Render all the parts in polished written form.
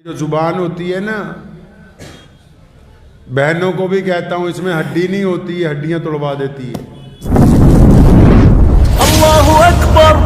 جو زبان ہوتی ہے نا، بہنوں کو بھی کہتا ہوں اس میں ہڈی نہیں ہوتی، ہڈیاں توڑوا دیتی ہے۔ اللہ اکبر۔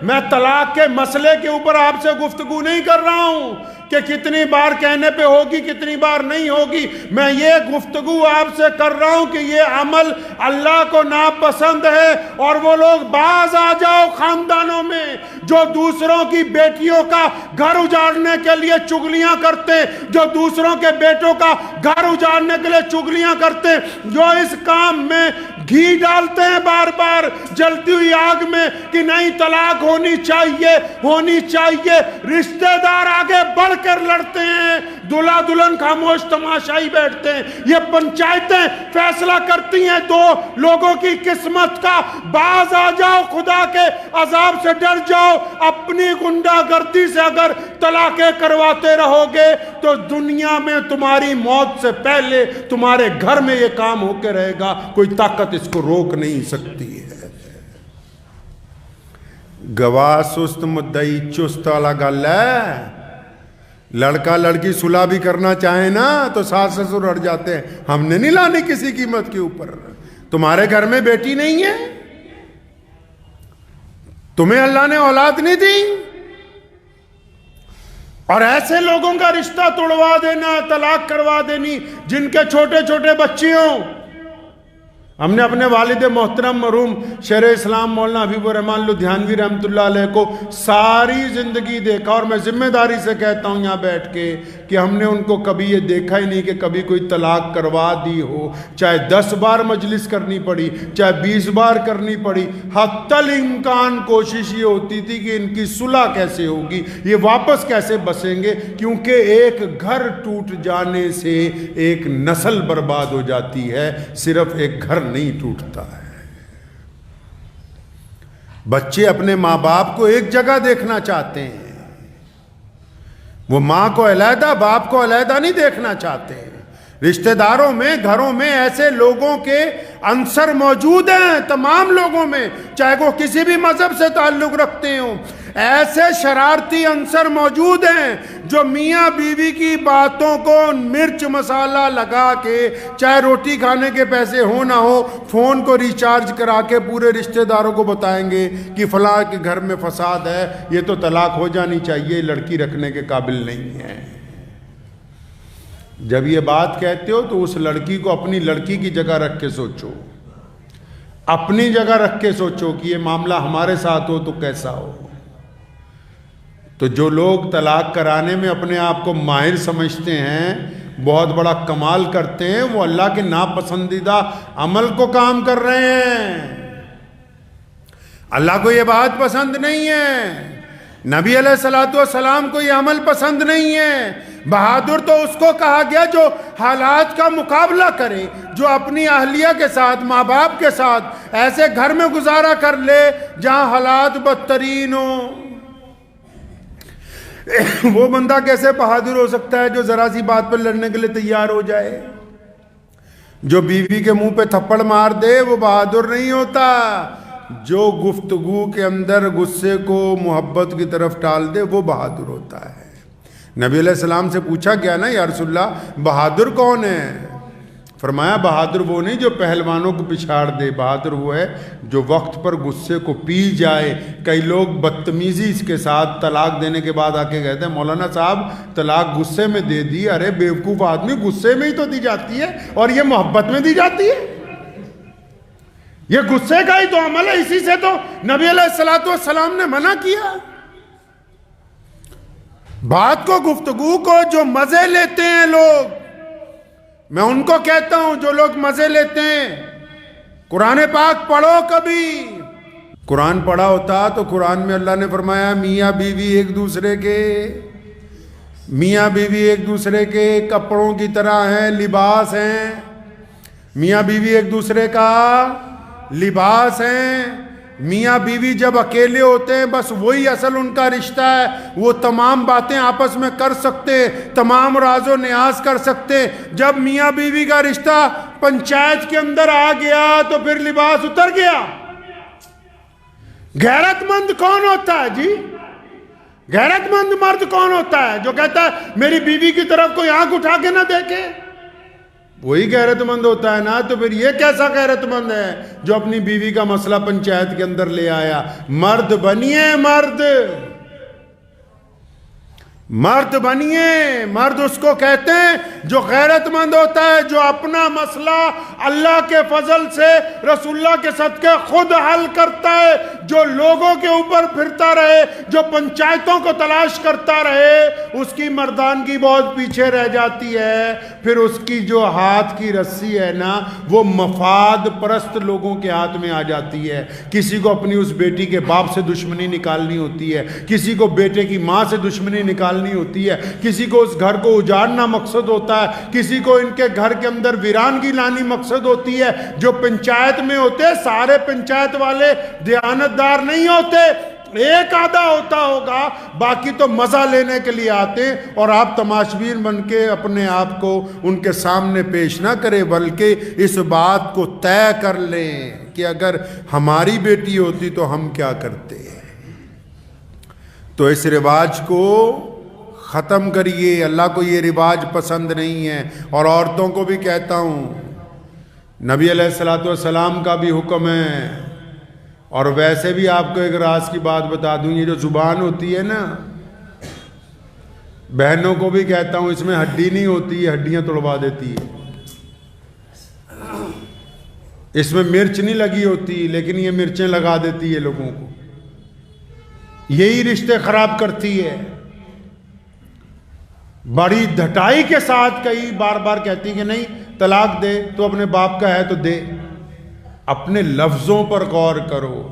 میں طلاق کے مسئلے کے اوپر آپ سے گفتگو نہیں کر رہا ہوں کہ کتنی بار کہنے پہ ہوگی کتنی بار نہیں ہوگی، میں یہ گفتگو آپ سے کر رہا ہوں کہ یہ عمل اللہ کو ناپسند ہے، اور وہ لوگ باز آ جاؤ خاندانوں میں جو دوسروں کی بیٹیوں کا گھر اجاڑنے کے لیے چگلیاں کرتے، جو دوسروں کے بیٹوں کا گھر اجاڑنے کے لیے چگلیاں کرتے، جو اس کام میں گھی ڈالتے ہیں بار بار جلتی ہوئی آگ میں کہ نہیں طلاق ہونی چاہیے، رشتہ دار آگے بڑھ کر لڑتے ہیں، دلہا دلہن خاموش تماشائی بیٹھتے ہیں، یہ پنچایتیں فیصلہ کرتی ہیں دو لوگوں کی قسمت کا۔ باز آ جاؤ، خدا کے عذاب سے ڈر جاؤ، اپنی گنڈا گردی سے اگر طلاقیں کرواتے رہو گے تو دنیا میں تمہاری موت سے پہلے تمہارے گھر میں یہ کام ہو کے رہے گا، کوئی طاقت اس کو روک نہیں سکتی ہے۔ گواہ سست مدعی چست والا گل ہے۔ لڑکا لڑکی صلح بھی کرنا چاہیں نا تو ساس سسر اڑ جاتے ہیں، ہم نے نہیں لانی کسی قیمت کے اوپر۔ تمہارے گھر میں بیٹی نہیں ہے، تمہیں اللہ نے اولاد نہیں دی، اور ایسے لوگوں کا رشتہ توڑوا دینا، طلاق کروا دینی جن کے چھوٹے چھوٹے بچے ہوں۔ ہم نے اپنے والد محترم مرحوم شیخ اسلام مولانا حبیب الرحمن لدھیانوی رحمۃ اللہ علیہ کو ساری زندگی دیکھا، اور میں ذمہ داری سے کہتا ہوں یہاں بیٹھ کے کہ ہم نے ان کو کبھی یہ دیکھا ہی نہیں کہ کبھی کوئی طلاق کروا دی ہو، چاہے 10 بار مجلس کرنی پڑی، چاہے 20 بار کرنی پڑی، حتی الامکان کوشش یہ ہوتی تھی کہ ان کی صلح کیسے ہوگی، یہ واپس کیسے بسیں گے، کیونکہ ایک گھر ٹوٹ جانے سے ایک نسل برباد ہو جاتی ہے، صرف ایک گھر نہیں ٹوٹتا ہے۔ بچے اپنے ماں باپ کو ایک جگہ دیکھنا چاہتے ہیں، وہ ماں کو علیحدہ باپ کو علیحدہ نہیں دیکھنا چاہتے۔ رشتہ داروں میں گھروں میں ایسے لوگوں کے عنصر موجود ہیں، تمام لوگوں میں، چاہے وہ کسی بھی مذہب سے تعلق رکھتے ہوں، ایسے شرارتی عنصر موجود ہیں جو میاں بیوی کی باتوں کو مرچ مسالہ لگا کے، چاہے روٹی کھانے کے پیسے ہو نہ ہو، فون کو ریچارج کرا کے پورے رشتہ داروں کو بتائیں گے کہ فلاں کے گھر میں فساد ہے، یہ تو طلاق ہو جانی چاہیے، لڑکی رکھنے کے قابل نہیں ہے۔ جب یہ بات کہتے ہو تو اس لڑکی کو اپنی لڑکی کی جگہ رکھ کے سوچو، اپنی جگہ رکھ کے سوچو کہ یہ معاملہ ہمارے ساتھ ہو تو کیسا ہو۔ تو جو لوگ طلاق کرانے میں اپنے آپ کو ماہر سمجھتے ہیں، بہت بڑا کمال کرتے ہیں، وہ اللہ کے ناپسندیدہ عمل کو کام کر رہے ہیں۔ اللہ کو یہ بات پسند نہیں ہے، نبی علیہ السلام کو یہ عمل پسند نہیں ہے۔ بہادر تو اس کو کہا گیا جو حالات کا مقابلہ کرے، جو اپنی اہلیہ کے ساتھ، ماں باپ کے ساتھ ایسے گھر میں گزارا کر لے جہاں حالات بدترین ہوں۔ وہ بندہ کیسے بہادر ہو سکتا ہے جو ذرا سی بات پر لڑنے کے لیے تیار ہو جائے؟ جو بیوی کے منہ پہ تھپڑ مار دے وہ بہادر نہیں ہوتا، جو گفتگو کے اندر غصے کو محبت کی طرف ٹال دے وہ بہادر ہوتا ہے۔ نبی علیہ السلام سے پوچھا گیا نا یا رسول اللہ بہادر کون ہے؟ فرمایا بہادر وہ نہیں جو پہلوانوں کو پچھاڑ دے، بہادر وہ ہے جو وقت پر غصے کو پی جائے۔ کئی لوگ بدتمیزی اس کے ساتھ طلاق دینے کے بعد آ کے کہتے ہیں مولانا صاحب طلاق غصے میں دے دی۔ ارے بیوقوف آدمی، غصے میں ہی تو دی جاتی ہے، اور یہ محبت میں دی جاتی ہے، یہ غصے کا ہی تو عمل ہے، اسی سے تو نبی علیہ السلام نے منع کیا۔ بات کو، گفتگو کو جو مزے لیتے ہیں لوگ، میں ان کو کہتا ہوں جو لوگ مزے لیتے ہیں، قرآن پاک پڑھو۔ کبھی قرآن پڑھا ہوتا تو قرآن میں اللہ نے فرمایا میاں بیوی ایک دوسرے کے کپڑوں کی طرح ہیں، لباس ہیں، میاں بیوی ایک دوسرے کا لباس ہیں۔ میاں بیوی جب اکیلے ہوتے ہیں بس وہی اصل ان کا رشتہ ہے، وہ تمام باتیں آپس میں کر سکتے، تمام راز و نیاز کر سکتے۔ جب میاں بیوی کا رشتہ پنچایت کے اندر آ گیا تو پھر لباس اتر گیا۔ غیرت مند کون ہوتا ہے جی؟ غیرت مند مرد کون ہوتا ہے جو کہتا ہے میری بیوی کی طرف کوئی آنکھ اٹھا کے نہ دیکھے؟ وہی غیرت مند ہوتا ہے نا. تو پھر یہ کیسا غیرت مند ہے جو اپنی بیوی کا مسئلہ پنچایت کے اندر لے آیا؟ مرد بنیے، مرد بنیے. مرد اس کو کہتے ہیں جو غیرت مند ہوتا ہے، جو اپنا مسئلہ اللہ کے فضل سے رسول اللہ کے صدقے خود حل کرتا ہے، جو لوگوں کے اوپر پھرتا رہے، جو پنچایتوں کو تلاش کرتا رہے. اس کی مردانگی بہت پیچھے رہ جاتی ہے. پھر اس کی جو ہاتھ کی رسی ہے نا، وہ مفاد پرست لوگوں کے ہاتھ میں آ جاتی ہے. کسی کو اپنی اس بیٹی کے باپ سے دشمنی نکالنی ہوتی ہے، کسی کو بیٹے کی ماں سے دشمنی نکالنی ہوتی ہے، کسی کو اس گھر کو اجاڑنا مقصد ہوتا ہے، کسی کو ان کے گھر کے اندر ویرانگی لانی مقصد ہوتی ہے. جو پنچایت میں ہوتے، سارے پنچایت والے دیانتدار نہیں ہوتے، ایک آدھا ہوتا ہوگا، باقی تو مزہ لینے کے لیے آتے. اور آپ تماشبین بن کے اپنے آپ کو ان کے سامنے پیش نہ کریں، بلکہ اس بات کو طے کر لیں کہ اگر ہماری بیٹی ہوتی تو ہم کیا کرتے. تو اس رواج کو ختم کریے. اللہ کو یہ رواج پسند نہیں ہے. اور عورتوں کو بھی کہتا ہوں، نبی علیہ السلام کا بھی حکم ہے. اور ویسے بھی آپ کو ایک راز کی بات بتا دوں، یہ جو زبان ہوتی ہے نا، بہنوں کو بھی کہتا ہوں، اس میں ہڈی نہیں ہوتی ہے، ہڈیاں توڑوا دیتی ہے. اس میں مرچ نہیں لگی ہوتی، لیکن یہ مرچیں لگا دیتی ہے لوگوں کو. یہی رشتے خراب کرتی ہے. بڑی دھٹائی کے ساتھ کئی بار بار کہتی کہ نہیں طلاق دے تو اپنے باپ کا ہے تو دے. اپنے لفظوں پر غور کرو.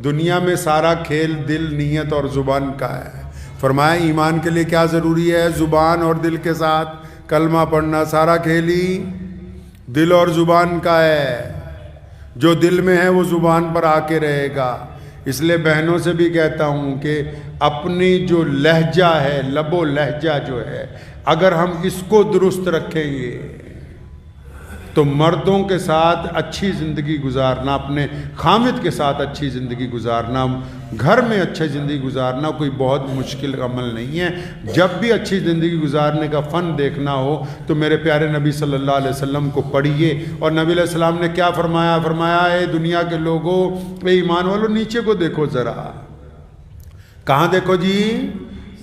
دنیا میں سارا کھیل دل، نیت اور زبان کا ہے. فرمایا ایمان کے لیے کیا ضروری ہے؟ زبان اور دل کے ساتھ کلمہ پڑھنا. سارا کھیل ہی دل اور زبان کا ہے. جو دل میں ہے وہ زبان پر آ کے رہے گا. اس لیے بہنوں سے بھی کہتا ہوں کہ اپنی جو لہجہ ہے، لب و لہجہ جو ہے، اگر ہم اس کو درست رکھیں گے تو مردوں کے ساتھ اچھی زندگی گزارنا، اپنے خامد کے ساتھ اچھی زندگی گزارنا، گھر میں اچھی زندگی گزارنا کوئی بہت مشکل عمل نہیں ہے. جب بھی اچھی زندگی گزارنے کا فن دیکھنا ہو تو میرے پیارے نبی صلی اللہ علیہ وسلم کو پڑھیے. اور نبی علیہ السلام نے کیا فرمایا؟ فرمایا اے دنیا کے لوگوں، اے ایمان والو، نیچے کو دیکھو ذرا. کہاں دیکھو جی؟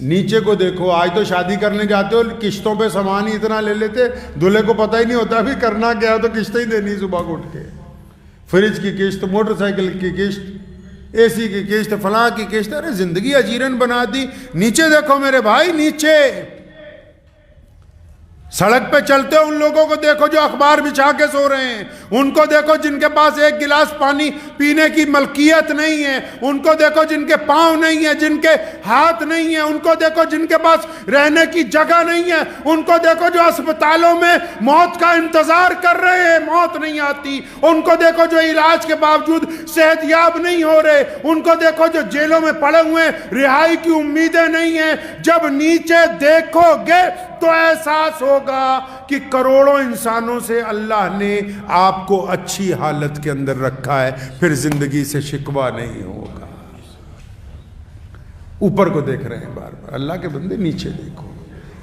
نیچے کو دیکھو. آج تو شادی کرنے جاتے ہو، قسطوں پہ سامان ہی اتنا لے لیتے، دلہے کو پتہ ہی نہیں ہوتا ابھی کرنا کیا ہے، تو قسطیں ہی دینی صبح کو اٹھ کے. فریج کی قسط، موٹر سائیکل کی قسط، اے سی کی قسط، فلاں کی قسط. ارے زندگی اجیرن بنا دی. نیچے دیکھو میرے بھائی، نیچے. سڑک پہ چلتے ہو ان لوگوں کو دیکھو جو اخبار بچھا کے سو رہے ہیں. ان کو دیکھو جن کے پاس ایک گلاس پانی پینے کی ملکیت نہیں ہے. ان کو دیکھو جن کے پاؤں نہیں ہیں، جن کے ہاتھ نہیں ہیں. ان کو دیکھو جن کے پاس رہنے کی جگہ نہیں ہے. ان کو دیکھو جو اسپتالوں میں موت کا انتظار کر رہے ہیں، موت نہیں آتی. ان کو دیکھو جو علاج کے باوجود صحت یاب نہیں ہو رہے. ان کو دیکھو جو جیلوں میں پڑے ہوئے ہیں، رہائی کی امیدیں نہیں ہیں. جب نیچے دیکھو گے تو احساس ہوگا کہ کروڑوں انسانوں سے اللہ نے آپ کو اچھی حالت کے اندر رکھا ہے. پھر زندگی سے شکوہ نہیں ہوگا. اوپر کو دیکھ رہے ہیں بار بار. اللہ کے بندے نیچے دیکھو.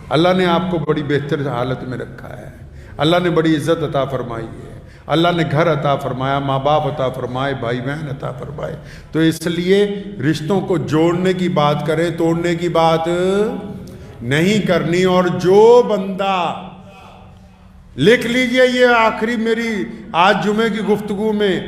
اللہ نے آپ کو بڑی بہتر حالت میں رکھا ہے. اللہ نے بڑی عزت عطا فرمائی ہے. اللہ نے گھر عطا فرمایا، ماں باپ عطا فرمائے، بھائی بہن عطا فرمائے. تو اس لیے رشتوں کو جوڑنے کی بات کریں، توڑنے کی بات نہیں کرنی. اور جو بندہ، لکھ لیجئے یہ آخری میری آج جمعے کی گفتگو میں،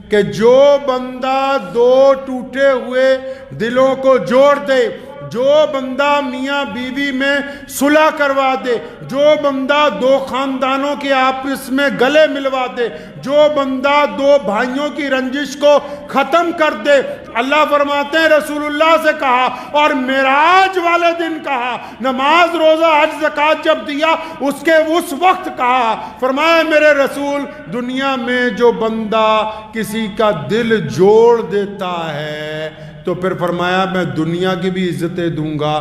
کہ جو بندہ دو ٹوٹے ہوئے دلوں کو جوڑ دے، جو بندہ میاں بیوی میں صلح کروا دے، جو بندہ دو خاندانوں کے آپس میں گلے ملوا دے، جو بندہ دو بھائیوں کی رنجش کو ختم کر دے. اللہ فرماتے ہیں رسول اللہ سے کہا اور معراج والے دن کہا، نماز روزہ حج زکوٰۃ جب دیا اس کے اس وقت کہا، فرمایا میرے رسول دنیا میں جو بندہ کسی کا دل جوڑ دیتا ہے تو پھر فرمایا میں دنیا کی بھی عزتیں دوں گا،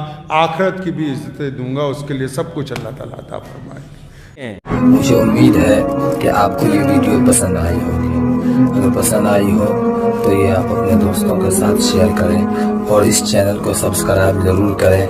آخرت کی بھی عزتیں دوں گا. اس کے لیے سب کچھ اللہ تعالیٰ عطا فرمائے. مجھے امید ہے کہ آپ کو یہ ویڈیو پسند آئی ہوگی. اگر پسند آئی ہو تو یہ آپ اپنے دوستوں کے ساتھ شیئر کریں اور اس چینل کو سبسکرائب ضرور کریں۔